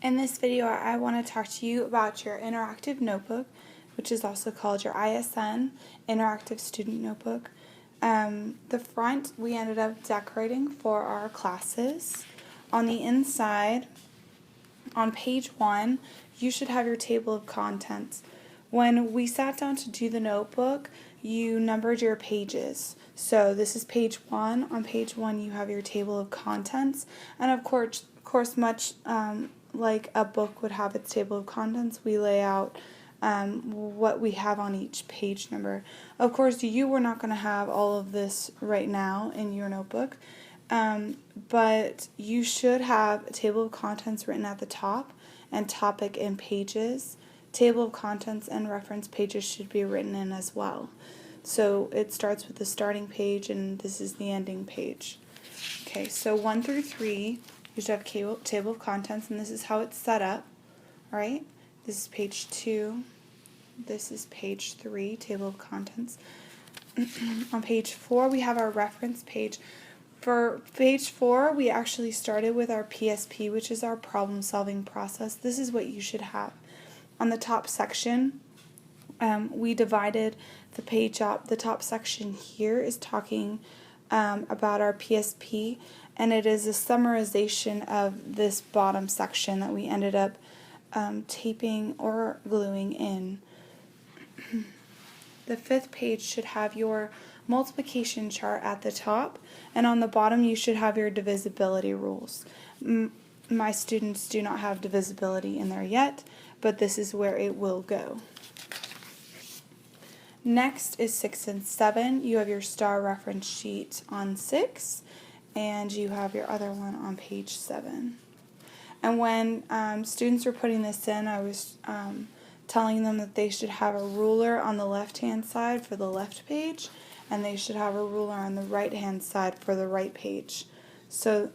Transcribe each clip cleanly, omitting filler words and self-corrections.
In this video, I want to talk to you about your interactive notebook, which is also called your ISN, Interactive Student Notebook. The front we ended up decorating for our classes. On the inside, on page 1, you should have your table of contents. When we sat down to do the notebook, you numbered your pages. So this is page 1. On page 1, you have your table of contents, and of course much like a book would have its table of contents, we lay out what we have on each page number. Of course, you were not going to have all of this right now in your notebook, but you should have a table of contents written at the top and topic and pages. Table of contents and reference pages should be written in as well. So it starts with the starting page and this is the ending page. Okay, so 1 through 3, you should have table of contents, and this is how it's set up. All right, this is page 2. This is page 3, table of contents. On page 4, we have our reference page. For page 4, we actually started with our PSP, which is our problem-solving process. This is what you should have. On the top section, we divided the page up. The top section here is talking about our PSP, and it is a summarization of this bottom section that we ended up taping or gluing in. The 5th page should have your multiplication chart at the top, and on the bottom you should have your divisibility rules. My students do not have divisibility in there yet, but this is where it will go. Next is 6 and 7. You have your star reference sheet on 6, and you have your other one on page 7. And when students were putting this in, I was telling them that they should have a ruler on the left-hand side for the left page, and they should have a ruler on the right-hand side for the right page. So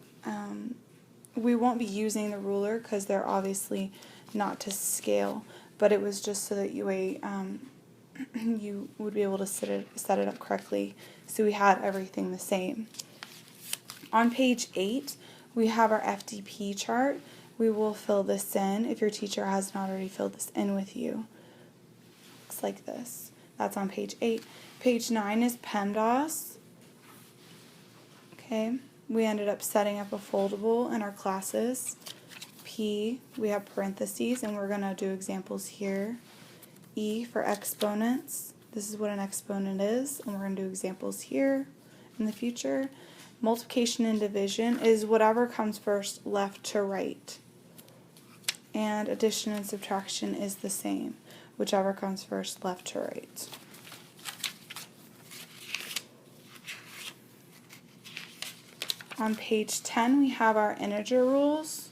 we won't be using the ruler because they're obviously not to scale, but it was just so that you would be able to set it up correctly, so we had everything the same. On page 8, we have our FDP chart. We will fill this in if your teacher has not already filled this in with you. Looks like this. That's on page 8. Page 9 is PEMDAS. Okay, we ended up setting up a foldable in our classes. P, we have parentheses, and we're going to do examples here. E for exponents. This is what an exponent is, and we're going to do examples here in the future. Multiplication and division is whatever comes first, left to right. And addition and subtraction is the same, whichever comes first, left to right. On page 10, we have our integer rules.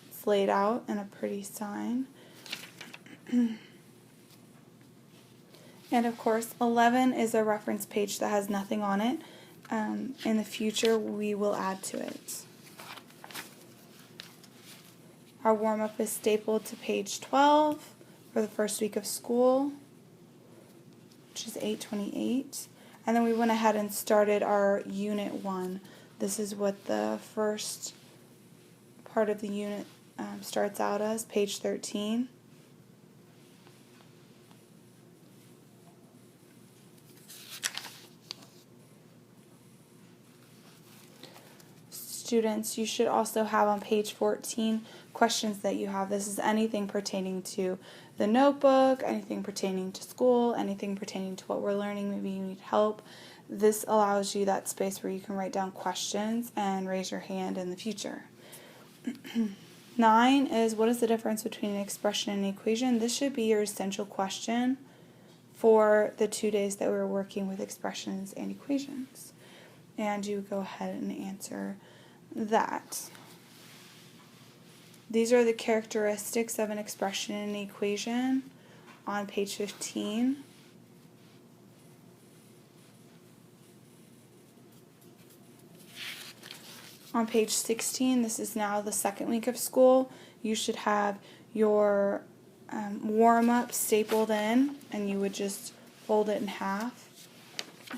It's laid out in a pretty sign. And of course, 11 is a reference page that has nothing on it. In the future, we will add to it. Our warm-up is stapled to page 12 for the first week of school, which is 8/28. And then we went ahead and started our Unit 1. This is what the first part of the unit starts out as, page 13. Students, you should also have on page 14 questions that you have. This is anything pertaining to the notebook, anything pertaining to school, anything pertaining to what we're learning. Maybe you need help. This allows you that space where you can write down questions and raise your hand in the future. 9 is, what is the difference between an expression and an equation? This should be your essential question for the 2 days that we're working with expressions and equations. And you go ahead and answer that. These are the characteristics of an expression and an equation on page 15. On page 16, this is now the second week of school. You should have your warm-up stapled in, and you would just fold it in half.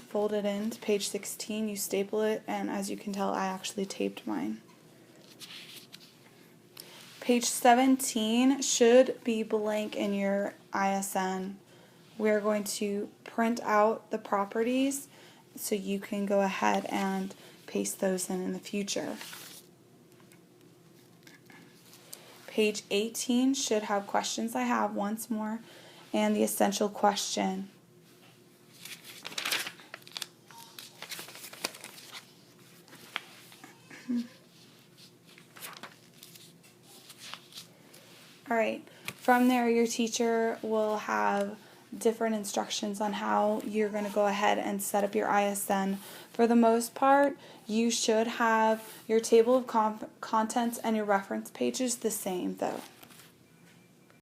Fold it into page 16, you staple it, and as you can tell, I actually taped mine. Page 17 should be blank in your ISN. We're going to print out the properties so you can go ahead and paste those in the future. Page 18 should have questions I have once more and the essential question. Alright, from there your teacher will have different instructions on how you're going to go ahead and set up your ISN. For the most part, you should have your table of contents and your reference pages the same though.